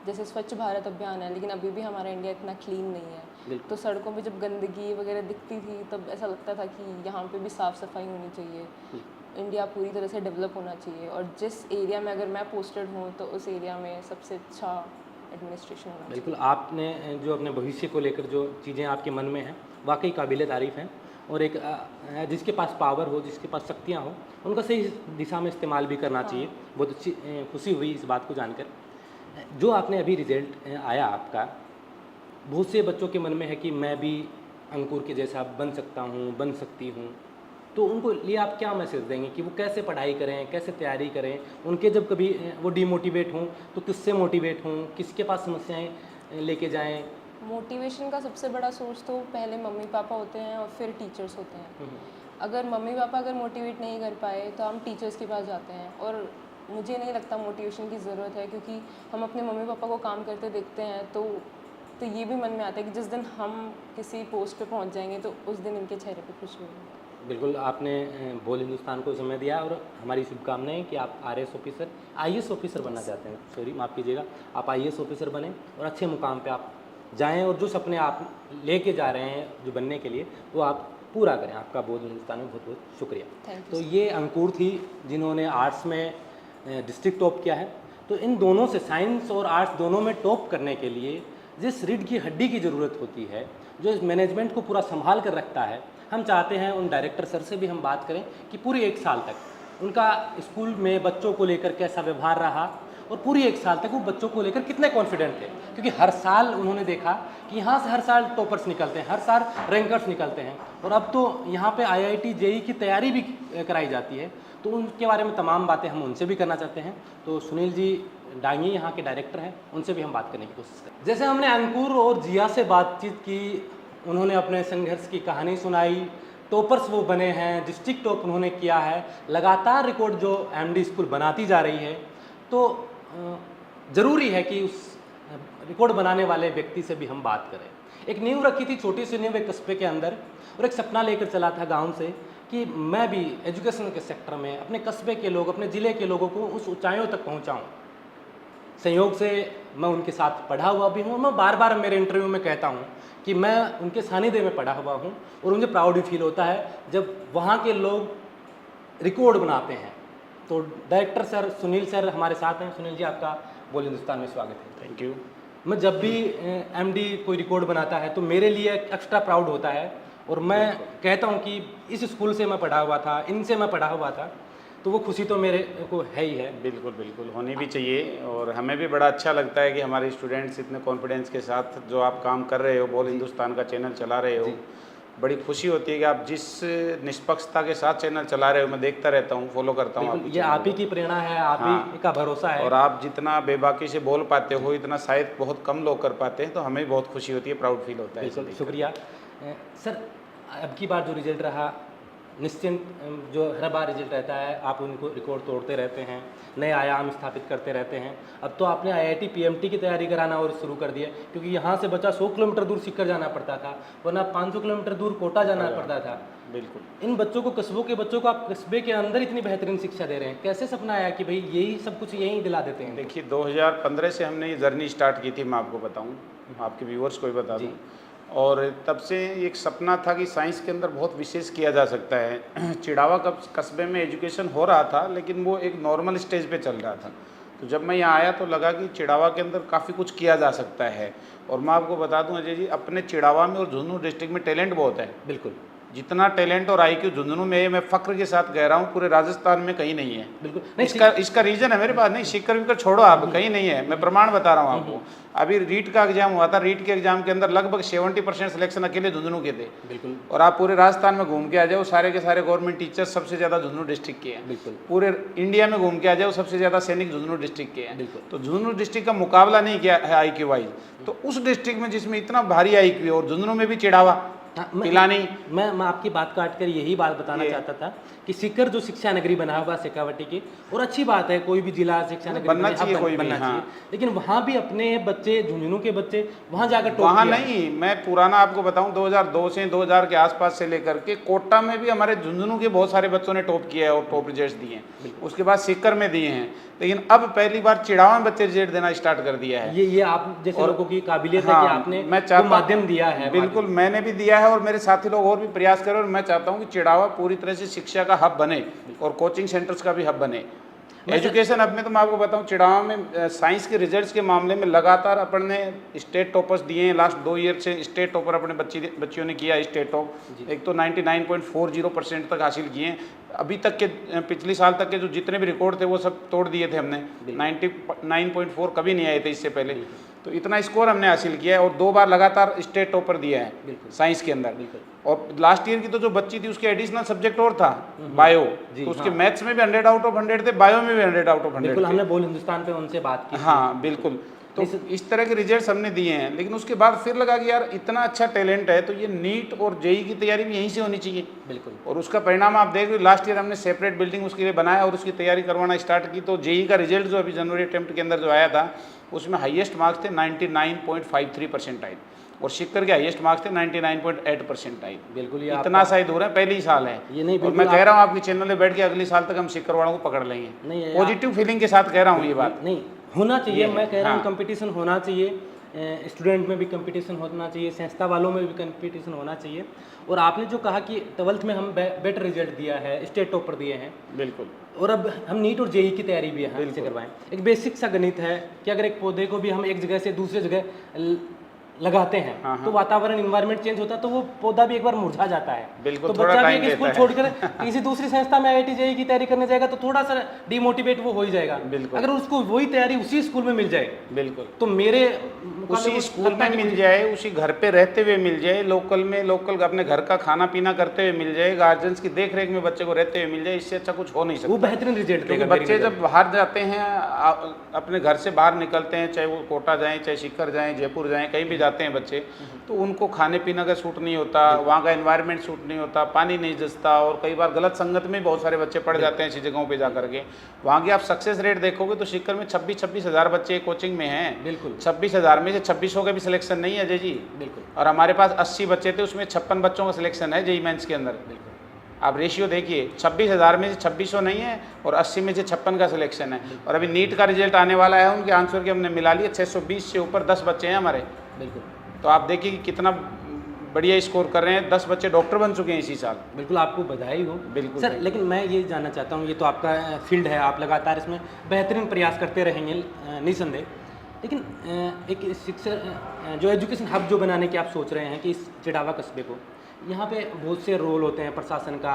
जैसे स्वच्छ भारत अभियान है, लेकिन अभी भी हमारा इंडिया इतना क्लीन नहीं है, तो सड़कों पे जब गंदगी वगैरह दिखती थी तब ऐसा लगता था कि यहाँ पे भी साफ़ सफाई होनी चाहिए, इंडिया पूरी तरह से डेवलप होना चाहिए, और जिस एरिया में अगर मैं पोस्टेड हूँ तो उस एरिया में सबसे अच्छा एडमिनिस्ट्रेशन होना चाहिए। बिल्कुल, आपने जो अपने भविष्य को लेकर जो चीज़ें आपके मन में हैं वाकई काबिल तारीफ़ हैं, और एक जिसके पास पावर हो, जिसके पास शक्तियाँ हो, उनका सही दिशा में इस्तेमाल भी करना चाहिए। बहुत अच्छी खुशी हुई इस बात को जानकर। जो आपने अभी रिजल्ट आया आपका, बहुत से बच्चों के मन में है कि मैं भी अंकुर के जैसा बन सकता हूँ, बन सकती हूँ, तो उनको लिए आप क्या मैसेज देंगे कि वो कैसे पढ़ाई करें, कैसे तैयारी करें? उनके जब कभी वो डिमोटिवेट हों तो किससे मोटिवेट हों, किसके पास समस्याएं लेके जाएं? मोटिवेशन का सबसे बड़ा सोर्स तो पहले मम्मी पापा होते हैं और फिर टीचर्स होते हैं। अगर मम्मी पापा अगर मोटिवेट नहीं कर पाए तो हम टीचर्स के पास जाते हैं, और मुझे नहीं लगता मोटिवेशन की ज़रूरत है, क्योंकि हम अपने मम्मी पापा को काम करते देखते हैं, तो ये भी मन में आता है कि जिस दिन हम किसी पोस्ट पे पहुंच जाएंगे तो उस दिन इनके चेहरे पे खुशी होगी। बिल्कुल, आपने बोल हिंदुस्तान को समय दिया, और हमारी शुभकामनाएं कि आप RAS ऑफिसर, IAS ऑफिसर बनना चाहते हैं, सॉरी माफ़ कीजिएगा, आप IAS ऑफिसर बने और अच्छे मुकाम पे आप जाएं, और जो सपने आप लेके जा रहे हैं जो बनने के लिए, वो आप पूरा करें। आपका बोल हिंदुस्तान में बहुत बहुत शुक्रिया। तो ये अंकुर थी जिन्होंने आर्ट्स में डिस्ट्रिक्ट टॉप किया है। तो इन दोनों से, साइंस और आर्ट्स दोनों में टॉप करने के लिए जिस रीढ़ की हड्डी की ज़रूरत होती है, जो इस मैनेजमेंट को पूरा संभाल कर रखता है, हम चाहते हैं उन डायरेक्टर सर से भी हम बात करें कि पूरे 1 साल तक उनका स्कूल में बच्चों को लेकर कैसा व्यवहार रहा, और पूरी एक साल तक वो बच्चों को लेकर कितने कॉन्फिडेंट थे, क्योंकि हर साल उन्होंने देखा कि यहाँ से हर साल टॉपर्स निकलते हैं, हर साल रैंकर्स निकलते हैं, और अब तो यहाँ पे IIT JEE की तैयारी भी कराई जाती है। तो उनके बारे में तमाम बातें हम उनसे भी करना चाहते हैं। तो सुनील जी डांगी यहाँ के डायरेक्टर हैं, उनसे भी हम बात करने की कोशिश करें। जैसे हमने अंकुर और जिया से बातचीत की, उन्होंने अपने संघर्ष की कहानी सुनाई, टॉपर्स वो बने हैं, डिस्ट्रिक्ट टॉप उन्होंने किया है, लगातार रिकॉर्ड जो MD स्कूल बनाती जा रही है। तो ज़रूरी है कि उस रिकॉर्ड बनाने वाले व्यक्ति से भी हम बात करें। एक नींव रखी थी छोटी सी नींव एक कस्बे के अंदर, और एक सपना लेकर चला था गांव से कि मैं भी एजुकेशन के सेक्टर में अपने कस्बे के लोग, अपने ज़िले के लोगों को उस ऊंचाइयों तक पहुंचाऊं। संयोग से मैं उनके साथ पढ़ा हुआ भी हूँ। मैं बार बार मेरे इंटरव्यू में कहता हूँ कि मैं उनके सानिध्य में पढ़ा हुआ हूँ, और मुझे प्राउड भी फील होता है जब वहाँ के लोग रिकॉर्ड बनाते हैं। तो डायरेक्टर सर सुनील सर हमारे साथ हैं। सुनील जी, आपका बोल हिंदुस्तान में स्वागत है। Thank you. मैं जब भी MD कोई रिकॉर्ड बनाता है तो मेरे लिए एक्स्ट्रा प्राउड होता है, और मैं कहता हूँ कि इस स्कूल से मैं पढ़ा हुआ था, इनसे मैं पढ़ा हुआ था, तो वो खुशी तो मेरे को है ही है। बिल्कुल बिल्कुल होनी भी चाहिए, और हमें भी बड़ा अच्छा लगता है कि हमारे स्टूडेंट्स इतने कॉन्फिडेंस के साथ जो आप काम कर रहे हो, बोल हिंदुस्तान का चैनल चला रहे हो, बड़ी खुशी होती है कि आप जिस निष्पक्षता के साथ चैनल चला रहे हो, मैं देखता रहता हूँ, फॉलो करता हूँ। ये आप ही की प्रेरणा है, आप ही का भरोसा है, और आप जितना बेबाकी से बोल पाते हो इतना शायद बहुत कम लोग कर पाते हैं, तो हमें भी बहुत खुशी होती है, प्राउड फील होता है। बिल्कुल, शुक्रिया सर। अब की बार जो रिजल्ट रहा, निश्चिंत जो हर बार रिजल्ट रहता है, आप उनको रिकॉर्ड तोड़ते रहते हैं, नए आयाम स्थापित करते रहते हैं। अब तो आपने IIT PMT की तैयारी कराना और शुरू कर दिया, क्योंकि यहाँ से बच्चा 100 किलोमीटर दूर सीकर जाना पड़ता था, वरना 500 किलोमीटर दूर कोटा जाना पड़ता था। बिल्कुल। इन बच्चों को, कस्बों के बच्चों को आप कस्बे के अंदर इतनी बेहतरीन शिक्षा दे रहे हैं, कैसे सपना आया कि भाई यही सब कुछ यहीं दिला देते हैं? देखिए 2015 से हमने ये जर्नी स्टार्ट की थी, मैं आपको बताऊँ, आपके व्यूअर्स को भी बता दूँ। और तब से एक सपना था कि साइंस के अंदर बहुत विशेष किया जा सकता है। चिड़ावा कस्बे में एजुकेशन हो रहा था, लेकिन वो एक नॉर्मल स्टेज पे चल रहा था। तो जब मैं यहाँ आया तो लगा कि चिड़ावा के अंदर काफ़ी कुछ किया जा सकता है। और मैं आपको बता दूं अजय जी, अपने चिड़ावा में और झुंझुनू डिस्ट्रिक्ट में टैलेंट बहुत है। बिल्कुल, जितना टैलेंट और IQ झुंझुनू में है, मैं फख्र के साथ कह रहा हूँ पूरे राजस्थान में कहीं नहीं है। बिल्कुल। इसका रीजन है मेरे पास, नहीं सीकर विकर छोड़ो, आप कहीं नहीं है, मैं प्रमाण बता रहा हूँ आपको। अभी रीट का एग्जाम हुआ था, रीट के एग्जाम के अंदर लगभग 70% सिलेक्शन अकेले झुंझुनू के थे। बिल्कुल। और आप पूरे राजस्थान में घूम के आ जाओ, सारे के सारे गवर्नमेंट टीचर्स सबसे ज़्यादा झुंझुनू डिस्ट्रिक्ट के हैं। बिल्कुल। पूरे इंडिया में घूम के आ जाओ, सबसे ज़्यादा सैनिक झुंझुनू डिस्ट्रिक्ट के हैं। बिल्कुल। तो झुंझुनू डिस्ट्रिक्ट का मुकाबला नहीं किया है IQ वाइज, तो उस डिस्ट्रिक्ट में जिसमें इतना भारी IQ है, और झुंझुनू में भी चिड़ावा पिलानी। मैं आपकी बात काट कर यही बात बताना चाहता था कि सीकर जो शिक्षा नगरी बना हुआ शेखावटी की, और अच्छी बात है, कोई भी जिला शिक्षा नगरी बनना चाहिए, कोई भी, बनना चाहिए, लेकिन वहाँ भी अपने बच्चे, झुंझुनू के बच्चे वहाँ जाकर टॉप वहाँ किया। नहीं, मैं पुराना आपको बताऊं 2002 से 2000 के आसपास से लेकर के कोटा में भी हमारे झुंझुनू के बहुत सारे बच्चों ने टॉप किया है और टॉप रिजल्ट दिए हैं। उसके बाद सीकर में दिए हैं, लेकिन अब पहली बार चिड़ावा में बच्चे रिजल्ट देना स्टार्ट कर दिया है। ये आप जैसे लोगों की काबिलियत है कि आपने मैं चाहता माध्यम दिया है। बिल्कुल, मैंने भी दिया है और मेरे साथी लोग और भी प्रयास करें, और मैं चाहता हूँ कि चिड़ावा पूरी तरह से शिक्षा का हब बने और कोचिंग सेंटर्स का भी हब बने। एजुकेशन हब में तो मैं आपको बताऊं, चिड़ावा में साइंस के रिजल्ट्स के मामले में लगातार अपन ने स्टेट टॉपर्स दिए हैं। लास्ट 2 ईयर से स्टेट टॉपर अपने बच्चियों ने किया स्टेट टॉप। एक तो 99.40% तक हासिल किए हैं। अभी तक के पिछले साल तक के जो जितने भी रिकॉर्ड थे वो सब तोड़ दिए थे हमने। 99.4 कभी नहीं आए थे इससे पहले। तो इतना स्कोर हमने हासिल किया है, और 2 बार लगातार स्टेट टॉपर दिया है साइंस के अंदर। और लास्ट ईयर की तो जो बच्ची थी उसके एडिशनल सब्जेक्ट और था बायो, तो उसके मैथ्स में भी 100 आउट ऑफ 100 थे, बायो में भी 100 आउट ऑफ 100। बिल्कुल, हमने बोल हिंदुस्तान पे उनसे बात की। हाँ बिल्कुल। तो इस तरह के रिजल्ट्स हमने दिए हैं, लेकिन उसके बाद फिर लगा कि यार इतना अच्छा टैलेंट है तो ये नीट और JEE की तैयारी भी यहीं से होनी चाहिए। बिल्कुल। और उसका परिणाम आप देख रहे, लास्ट ईयर हमने सेपरेट बिल्डिंग उसके लिए बनाया और उसकी तैयारी करवाना स्टार्ट की। तो JEE का रिजल्ट जो अभी जनवरी अटेम्प्ट के अंदर जो आया था, उसमें हाईएस्ट मार्क्स थे 99.53% आए, और सीकर के हाईएस्ट मार्क्स थे 99.8% आए। बिल्कुल, ये इतना शायद दूर है, पहले ही साल है ये नहीं। और मैं कह रहा हूँ आपके चैनल में बैठ के अगले साल तक हम सीकर वालों को पकड़ लेंगे। नहीं, पॉजिटिव फीलिंग के साथ कह रहा हूँ ये बात। नहीं होना चाहिए, मैं कह रहा हूँ कंपटीशन होना चाहिए, स्टूडेंट में भी कंपटीशन होना चाहिए, संस्था वालों में भी कंपटीशन होना चाहिए। और आपने जो कहा कि 12th में हम बेटर रिजल्ट दिया है, स्टेट टॉपर दिए हैं, बिल्कुल, और अब हम नीट और JEE की तैयारी भी यहाँ से करवाएं। एक बेसिक सा गणित है कि अगर एक पौधे को भी हम एक जगह से दूसरे जगह लगाते हैं तो वातावरण इन्वायरमेंट चेंज होता है, तो वो पौधा भी एक बार मुरझा जाता है। बिल्कुल, तो थोड़ा बच्चा भी time एक स्कूल लेता है। छोड़कर किसी दूसरी संस्था में IIT JEE की तैयारी करने जाएगा तो थोड़ा सा डिमोटिवेट वो हो ही जाएगा। बिल्कुल। अगर उसको वही तैयारी उसी स्कूल में मिल जाए बिल्कुल, तो मेरे उसी स्कूल में मिल जाए, उसी घर पे रहते हुए मिल जाए, लोकल अपने घर का खाना पीना करते हुए मिल जाए, गार्जियंस की देख रेख में बच्चे को रहते हुए मिल जाए, इससे अच्छा कुछ हो नहीं सकता। वो बेहतरीन रिजल्ट क्योंकि देगा। बच्चे जब बाहर जाते हैं, अपने घर से बाहर निकलते हैं, चाहे वो कोटा जाएं, चाहे सीकर जाएं, जयपुर जाएं, कहीं भी जाते हैं बच्चे, तो उनको खाने पीने का सूट नहीं होता, वहाँ का एनवायरनमेंट सूट नहीं होता, पानी नहीं जचता, और कई बार गलत संगत में बहुत सारे बच्चे पड़ जाते हैं ऐसी जगहों पे जा करके। वहाँ की आप सक्सेस रेट देखोगे तो सीकर में 26 हज़ार बच्चे कोचिंग में हैं। बिल्कुल 26 हज़ार में से 2600 का भी सिलेक्शन नहीं है अजय जी। बिल्कुल। और हमारे पास 80 बच्चे थे, उसमें 56 बच्चों का सिलेक्शन है JEE मेंस के अंदर। आप रेशियो देखिए, 26 हज़ार में से 2600 नहीं है और 80 में से 56 का सिलेक्शन है। और अभी नीट का रिजल्ट आने वाला है, उनके आंसर के हमने मिला लिए, 620 से ऊपर 10 बच्चे हैं हमारे। बिल्कुल। तो आप देखिए कि कितना बढ़िया स्कोर कर रहे हैं। 10 बच्चे डॉक्टर बन चुके हैं इसी साल। बिल्कुल, आपको बधाई हो। बिल्कुल सर, लेकिन मैं ये जानना चाहता हूँ, ये तो आपका फील्ड है, आप लगातार इसमें बेहतरीन प्रयास करते रहेंगे निसंदेह, लेकिन एक शिक्षा जो एजुकेशन हब जो बनाने की आप सोच रहे हैं कि इस चिड़ावा कस्बे को, यहाँ पे बहुत से रोल होते हैं प्रशासन का।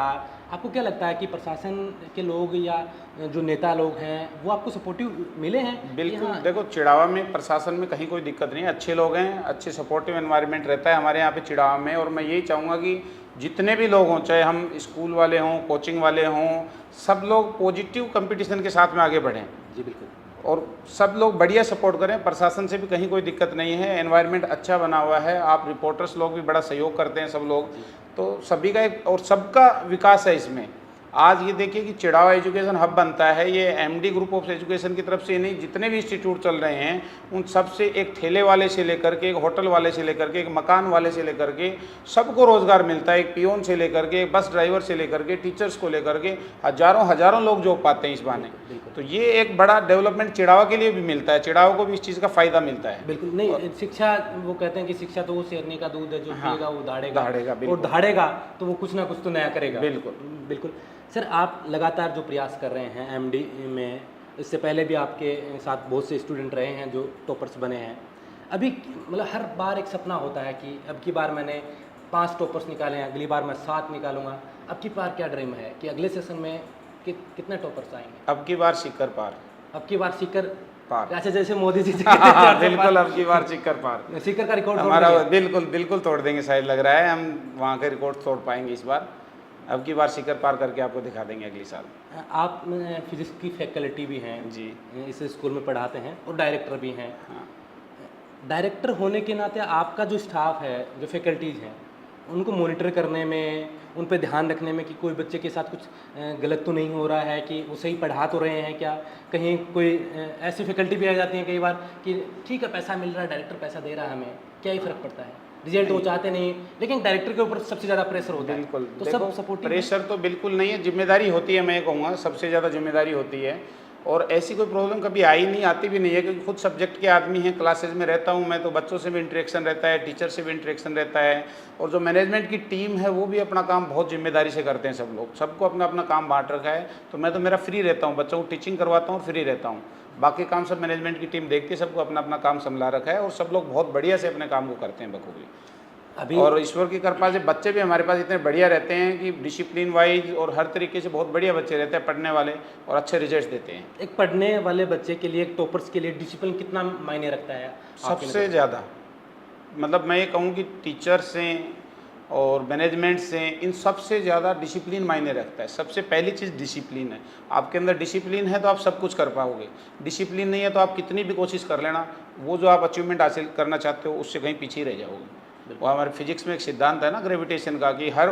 आपको क्या लगता है कि प्रशासन के लोग या जो नेता लोग हैं वो आपको सपोर्टिव मिले हैं? बिल्कुल, यहाँ- देखो चिड़ावा में प्रशासन में कहीं कोई दिक्कत नहीं है, अच्छे लोग हैं, अच्छे सपोर्टिव एनवायरनमेंट रहता है हमारे यहाँ पे चिड़ावा में। और मैं यही चाहूँगा कि जितने भी लोग हों, चाहे हम स्कूल वाले हों, कोचिंग वाले हों, सब लोग पॉजिटिव कंपटीशन के साथ में आगे बढ़ें जी बिल्कुल। और सब लोग बढ़िया सपोर्ट करें। प्रशासन से भी कहीं कोई दिक्कत नहीं है, एनवायरनमेंट अच्छा बना हुआ है, आप रिपोर्टर्स लोग भी बड़ा सहयोग करते हैं सब लोग, तो सभी का एक और सबका विकास है इसमें। आज ये देखिए कि चिड़ावा एजुकेशन हब बनता है, ये MD ग्रुप ऑफ एजुकेशन की तरफ से नहीं, जितने भी इंस्टीट्यूट चल रहे हैं उन सब से, एक ठेले वाले से लेकर के, एक होटल वाले से लेकर के, एक मकान वाले से लेकर के सबको रोज़गार मिलता है। एक पियोन से लेकर के, बस ड्राइवर से लेकर के, टीचर्स को लेकर के हज़ारों लोग जॉब पाते हैं इस बहाने। तो ये एक बड़ा डेवलपमेंट चिड़ावा के लिए भी मिलता है, चिड़ावा को भी इस चीज़ का फ़ायदा मिलता है। बिल्कुल नहीं, शिक्षा वो कहते हैं कि शिक्षा तो वो शेरनी का दूध है, जो पिएगा वो दहाड़ेगा, और बिल्कुल। दहाड़ेगा तो वो कुछ ना कुछ तो नया करेगा। बिल्कुल। बिल्कुल। सर, आप लगातार जो प्रयास कर रहे हैं MD में, इससे पहले भी आपके साथ बहुत से स्टूडेंट रहे हैं जो टॉपर्स बने हैं। अभी मतलब हर बार एक सपना होता है कि अब की बार मैंने 5 टॉपर्स निकाले हैं, अगली बार मैं 7 निकालूंगा। अब की बार क्या ड्रीम है कि अगले सेशन में कितने टॉपर्स आएंगे? अब की बार सीकर पार। अब की बार सीकर पार। अच्छा, जैसे मोदी जी बिल्कुल, अब की बार सीकर पार। सीकर का रिकॉर्ड हमारा बिल्कुल तोड़ देंगे, शायद लग रहा है हम वहाँ के रिकॉर्ड तोड़ पाएंगे इस बार। अब की बार सीकर पार करके आपको दिखा देंगे अगली साल। आप फिजिक्स की फैकल्टी भी हैं जी, इस स्कूल में पढ़ाते हैं और डायरेक्टर भी हैं। हाँ। डायरेक्टर होने के नाते आपका जो स्टाफ है, जो फैकल्टीज़ हैं, उनको मॉनिटर करने में, उन पर ध्यान रखने में कि कोई बच्चे के साथ कुछ गलत तो नहीं हो रहा है, कि वो सही पढ़ा तो रहे हैं क्या, कहीं कोई ऐसी फैकल्टी भी आ जाती हैं कई बार कि ठीक है पैसा मिल रहा है, डायरेक्टर पैसा दे रहा है, हमें क्या ही फ़र्क पड़ता है, रिजल्ट वो चाहते नहीं, लेकिन डायरेक्टर के ऊपर सबसे ज़्यादा प्रेशर होता है। बिल्कुल, तो देखो, सब सपोर्टिव प्रेशर तो बिल्कुल नहीं है, जिम्मेदारी होती है। मैं ये कहूँगा सबसे ज़्यादा जिम्मेदारी होती है, और ऐसी कोई प्रॉब्लम कभी आई नहीं, आती भी नहीं है, क्योंकि खुद सब्जेक्ट के आदमी हैं, क्लासेज में रहता हूँ मैं, तो बच्चों से भी इंटरेक्शन रहता है, टीचर से भी इंटरेक्शन रहता है, और जो मैनेजमेंट की टीम है वो भी अपना काम बहुत जिम्मेदारी से करते हैं सब लोग, सबको अपना अपना काम बांट रखा है। तो मैं तो मेरा फ्री रहता हूँ, बच्चों को टीचिंग करवाता हूँ, फ्री रहता हूँ, बाकी काम सब मैनेजमेंट की टीम देखती है, सबको अपना अपना काम संभला रखा है, और सब लोग बहुत बढ़िया से अपने काम को करते हैं बखूबी। अभी और ईश्वर की कृपा से बच्चे भी हमारे पास इतने बढ़िया रहते हैं कि डिसिप्लिन वाइज और हर तरीके से बहुत बढ़िया बच्चे रहते हैं पढ़ने वाले, और अच्छे रिजल्ट्स देते हैं। एक पढ़ने वाले बच्चे के लिए, एक टॉपर्स के लिए डिसिप्लिन कितना मायने रखता है आपकी सबसे ज़्यादा, मतलब मैं ये कहूँ कि टीचर से और मैनेजमेंट से, इन सबसे ज़्यादा डिसिप्लिन मायने रखता है। सबसे पहली चीज़ डिसिप्लिन है। आपके अंदर डिसिप्लिन है तो आप सब कुछ कर पाओगे, डिसिप्लिन नहीं है तो आप कितनी भी कोशिश कर लेना, वो जो आप अचीवमेंट हासिल करना चाहते हो उससे कहीं पीछे ही रह जाओगे। वो हमारे फिजिक्स में एक सिद्धांत है ना ग्रेविटेशन का, कि हर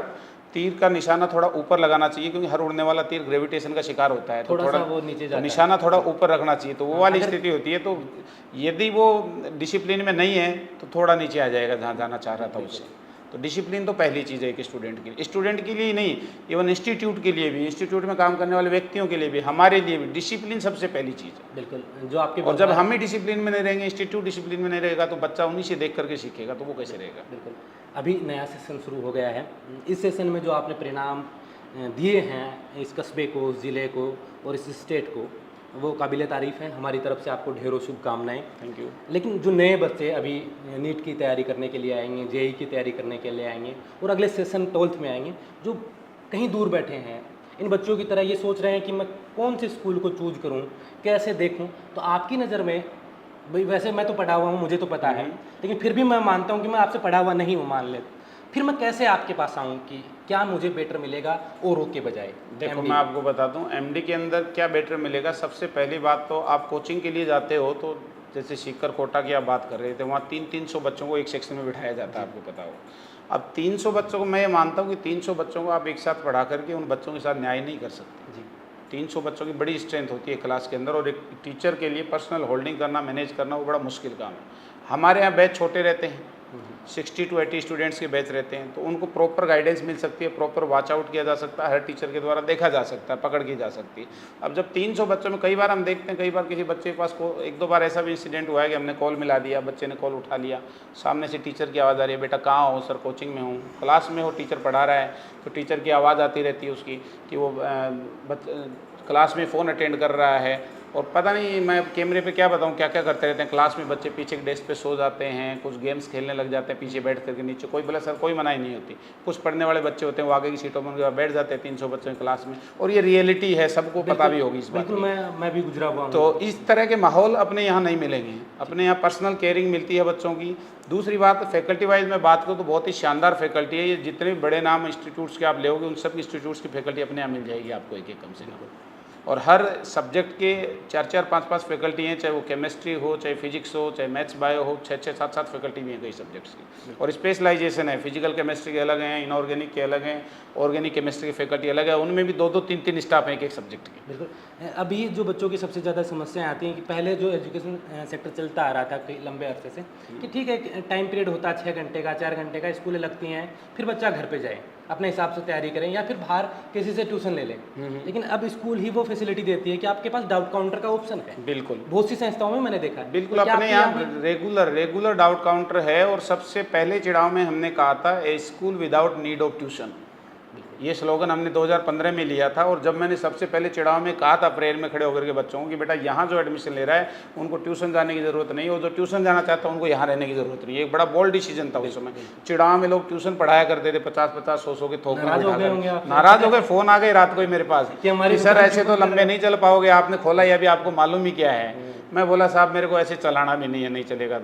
तीर का निशाना थोड़ा ऊपर लगाना चाहिए, क्योंकि हर उड़ने वाला तीर ग्रेविटेशन का शिकार होता है, तो थोड़ा सा वो नीचे जाता है, निशाना थोड़ा ऊपर रखना चाहिए, तो वो वाली स्थिति होती है। तो यदि वो डिसिप्लिन में नहीं है तो थोड़ा नीचे आ जाएगा जहाँ जाना चाह रहा था उससे। तो डिसिप्लिन तो पहली चीज़ है एक स्टूडेंट के लिए, स्टूडेंट के लिए ही नहीं, इवन इंस्टीट्यूट के लिए भी, इंस्टीट्यूट में काम करने वाले व्यक्तियों के लिए भी, हमारे लिए भी डिसिप्लिन सबसे पहली चीज़ है। बिल्कुल, जो आपके और जब हम ही डिसिप्लिन में नहीं रहेंगे, इंस्टीट्यूट डिसिप्लिन में नहीं रहेगा, तो बच्चा उन्हीं से देख करके सीखेगा, तो वो कैसे रहेगा। बिल्कुल। अभी नया सेशन शुरू हो गया है, इस सेशन में जो आपने परिणाम दिए हैं इस कस्बे को, ज़िले को और इस स्टेट को, वो काबिल तारीफ़ है। हमारी तरफ से आपको ढेरों शुभकामनाएं। Thank you. लेकिन जो नए बच्चे अभी नीट की तैयारी करने के लिए आएंगे, जेई की तैयारी करने के लिए आएंगे और अगले सेशन 12th में आएंगे, जो कहीं दूर बैठे हैं, इन बच्चों की तरह ये सोच रहे हैं कि मैं कौन से स्कूल को चूज करूं, कैसे देखूं, तो आपकी नज़र में भाई, वैसे मैं तो पढ़ा हुआ हूं, मुझे तो पता है, लेकिन फिर भी मैं मानता हूं कि मैं आपसे पढ़ा हुआ नहीं हूं, मान ले, फिर मैं कैसे आपके पास आऊं कि क्या मुझे बेटर मिलेगा औरों के बजाय? देखो मैं आपको बताता हूँ एमडी के अंदर क्या बेटर मिलेगा। सबसे पहली बात तो आप कोचिंग के लिए जाते हो तो जैसे सीकर कोटा की आप बात कर रहे थे, वहाँ 300 बच्चों को एक सेक्शन में बिठाया जाता है, आपको पता हो। अब 300 बच्चों को मैं ये मानता हूँ कि 300 बच्चों को आप एक साथ पढ़ा करके उन बच्चों के साथ न्याय नहीं कर सकते जी। 300 बच्चों की बड़ी स्ट्रेंथ होती है क्लास के अंदर, और एक टीचर के लिए पर्सनल होल्डिंग करना, मैनेज करना वो बड़ा मुश्किल काम है। हमारे यहाँ बैच छोटे रहते हैं, 60 to 80 स्टूडेंट्स के बैच रहते हैं, तो उनको प्रॉपर गाइडेंस मिल सकती है, प्रॉपर वॉच आउट किया जा सकता है, हर टीचर के द्वारा देखा जा सकता है, पकड़ की जा सकती है। अब जब 300 बच्चों में कई बार हम देखते हैं, कई बार किसी बच्चे के पास एक दो बार ऐसा भी इंसिडेंट हुआ है कि हमने कॉल मिला दिया, बच्चे ने कॉल उठा लिया, सामने से टीचर की आवाज़ आ रही है, बेटा कहाँ हो? सर कोचिंग में हूँ। क्लास में हो, टीचर पढ़ा रहा है, तो टीचर की आवाज़ आती रहती है उसकी कि वो क्लास में फ़ोन अटेंड कर रहा है, और पता नहीं मैं कैमरे पे क्या बताऊँ क्या क्या करते रहते हैं। क्लास में बच्चे पीछे के डेस्क पे सो जाते हैं, कुछ गेम्स खेलने लग जाते हैं पीछे बैठ करके, नीचे कोई बोला सर कोई मनाही नहीं होती। कुछ पढ़ने वाले बच्चे होते हैं वो आगे की सीटों में उनके बाद बैठ जाते हैं 300 बच्चों की क्लास में, और ये रियलिटी है, सबको पता भी होगी इस बात की। बिल्कुल, मैं भी गुजरा हुआ हूँ। तो इस तरह के माहौल अपने यहाँ नहीं मिलेंगे, अपने यहाँ पर्सनल केयरिंग मिलती है बच्चों की। दूसरी बात, फैकल्टी वाइज मैं बात करूँ तो बहुत ही शानदार फैकल्टी है। ये जितने भी बड़े नाम इंस्टीट्यूट्स के आप लेोगे उन सब इंस्टीट्यूट्स की फैकल्टी अपने यहाँ मिल जाएगी आपको, एक कम से कम। और हर सब्जेक्ट के 4-4, 5-5 फैकल्टी हैं, चाहे वो केमिस्ट्री हो, चाहे फिजिक्स हो, चाहे मैथ्स बायो हो, 6-6, 7-7 फैकल्टी भी हैं कई सब्जेक्ट्स की। और स्पेशलाइजेशन है, फिजिकल केमिस्ट्री के अलग हैं, इनऑर्गेनिक के अलग हैं, ऑर्गेनिक केमिस्ट्री की फैकल्टी अलग है, उनमें भी 2-2, 3-3 स्टाफ हैं एक सब्जेक्ट के। बिल्कुल। अभी जो बच्चों की सबसे ज़्यादा समस्याएं आती हैं कि पहले जो एजुकेशन सेक्टर चलता आ रहा था कई लंबे अरसे से कि ठीक है टाइम पीरियड होता है 6 घंटे का, 4 घंटे का, स्कूलें लगती हैं, फिर बच्चा घर पे जाए, अपने हिसाब से तैयारी करें या फिर बाहर किसी से ट्यूशन ले लें। लेकिन अब स्कूल ही वो फैसिलिटी देती है कि आपके पास डाउट काउंटर का ऑप्शन है। बिल्कुल, बहुत सी संस्थाओं में मैंने देखा है। बिल्कुल तो क्या अपने आपके यहाँ रेगुलर डाउट काउंटर है। और सबसे पहले चिड़ाव में हमने कहा था a school without need of tuition, ये स्लोगन हमने 2015 में लिया था। और जब मैंने सबसे पहले चिड़ाव में कहा था प्रेयर में खड़े होकर के बच्चों को कि बेटा यहाँ जो एडमिशन ले रहा है उनको ट्यूशन जाने की ज़रूरत नहीं है, और जो ट्यूशन जाना चाहता है उनको यहाँ रहने की ज़रूरत नहीं है। एक बड़ा बोल्ड डिसीजन था उस समय। चिड़ाव में लोग ट्यूशन पढ़ाया करते थे 50-50, 100-100 के थोक में, नाराज हो गए, फ़ोन आ गए रात को ही मेरे पास कि सर ऐसे तो लंबे नहीं चल पाओगे, आपने खोला या अभी आपको मालूम ही क्या है। मैं बोला साहब मेरे को ऐसे चलाना भी नहीं है, नहीं चलेगा।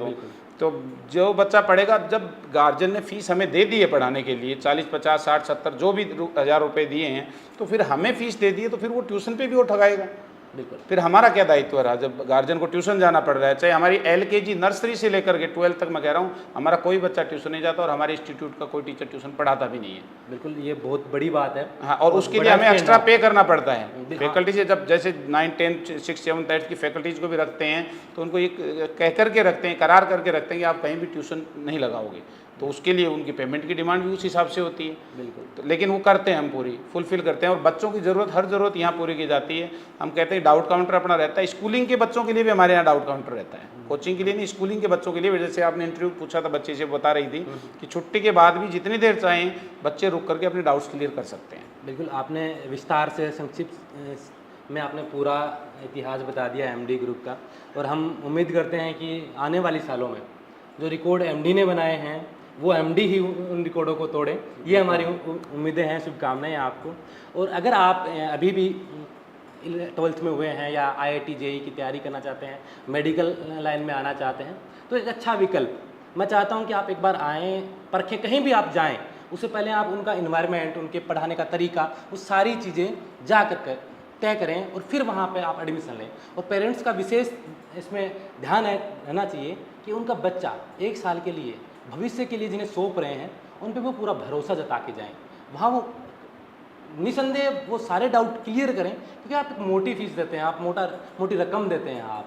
तो जो बच्चा पढ़ेगा, जब गार्जियन ने फीस हमें दे दी है पढ़ाने के लिए 40, 50, 60, 70 जो भी 1000 रुपये दिए हैं, तो फिर हमें फीस दे दी है, तो फिर वो ट्यूशन पे भी वो ठगाएगा। बिल्कुल, फिर हमारा क्या दायित्व रहा जब गार्जियन को ट्यूशन जाना पड़ रहा है। चाहे हमारी LKG नर्सरी से लेकर के 12 तक मैं कह रहा हूँ हमारा कोई बच्चा ट्यूशन नहीं जाता, और हमारे इंस्टीट्यूट का कोई टीचर ट्यूशन पढ़ाता भी नहीं है। बिल्कुल, ये बहुत बड़ी बात है। हाँ, और उसके लिए हमें एक्स्ट्रा पे करना पड़ता है फैकल्टी से। जब जैसे 9, 10, 6, 7, 8 की फैकल्टीज को भी रखते हैं तो उनको ये कह करके रखते हैं, करार करके रखते हैं कि आप कहीं भी ट्यूशन नहीं लगाओगे, तो उसके लिए उनकी पेमेंट की डिमांड भी उस हिसाब से होती है। बिल्कुल, तो लेकिन वो करते हैं, हम पूरी फुलफिल करते हैं, और बच्चों की ज़रूरत, हर ज़रूरत यहाँ पूरी की जाती है। हम कहते हैं डाउट काउंटर अपना रहता है। स्कूलिंग के बच्चों के लिए भी हमारे यहाँ डाउट काउंटर रहता है, कोचिंग के लिए नहीं, स्कूलिंग के बच्चों के लिए। जैसे आपने इंटरव्यू पूछा था, बच्चे से बता रही थी कि छुट्टी के बाद भी जितनी देर चाहें बच्चे रुक करके अपने डाउट्स क्लियर कर सकते हैं। बिल्कुल, आपने विस्तार से संक्षिप्त में आपने पूरा इतिहास बता दिया MD ग्रुप का, और हम उम्मीद करते हैं कि आने वाली सालों में जो रिकॉर्ड MD ने बनाए हैं वो MD ही उन रिकॉर्डों को तोड़े, ये हमारी उम्मीदें हैं, शुभकामनाएं आपको। और अगर आप अभी भी 12th में हुए हैं या IIT JEE की तैयारी करना चाहते हैं, मेडिकल लाइन में आना चाहते हैं, तो एक अच्छा विकल्प मैं चाहता हूं कि आप एक बार आएँ, परखें, कहीं भी आप जाएं, उससे पहले आप उनका इन्वायरमेंट, उनके पढ़ाने का तरीका, वो सारी चीज़ें जा कर तय करें, और फिर वहाँ पे आप एडमिशन लें। और पेरेंट्स का विशेष इसमें ध्यान रहना चाहिए कि उनका बच्चा 1 साल के लिए, भविष्य के लिए जिन्हें सौंप रहे हैं, उन पे वो पूरा भरोसा जता के जाएं। वहाँ वो निसंदेह वो सारे डाउट क्लियर करें, क्योंकि आप एक मोटी फीस देते हैं, आप मोटी रकम देते हैं, आप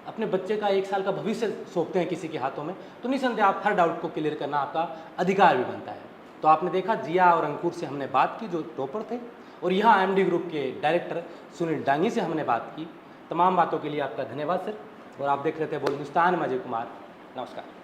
अपने बच्चे का 1 साल का भविष्य सौंपते हैं किसी के हाथों में, तो निसंदेह आप हर डाउट को क्लियर करना आपका अधिकार भी बनता है। तो आपने देखा जिया और अंकुर से हमने बात की जो टॉपर थे, और यहाँ MD ग्रुप के डायरेक्टर सुनील डांगी से हमने बात की। तमाम बातों के लिए आपका धन्यवाद सर। और आप देख रहे थे बोल हिंदुस्तान में अजय कुमार। नमस्कार।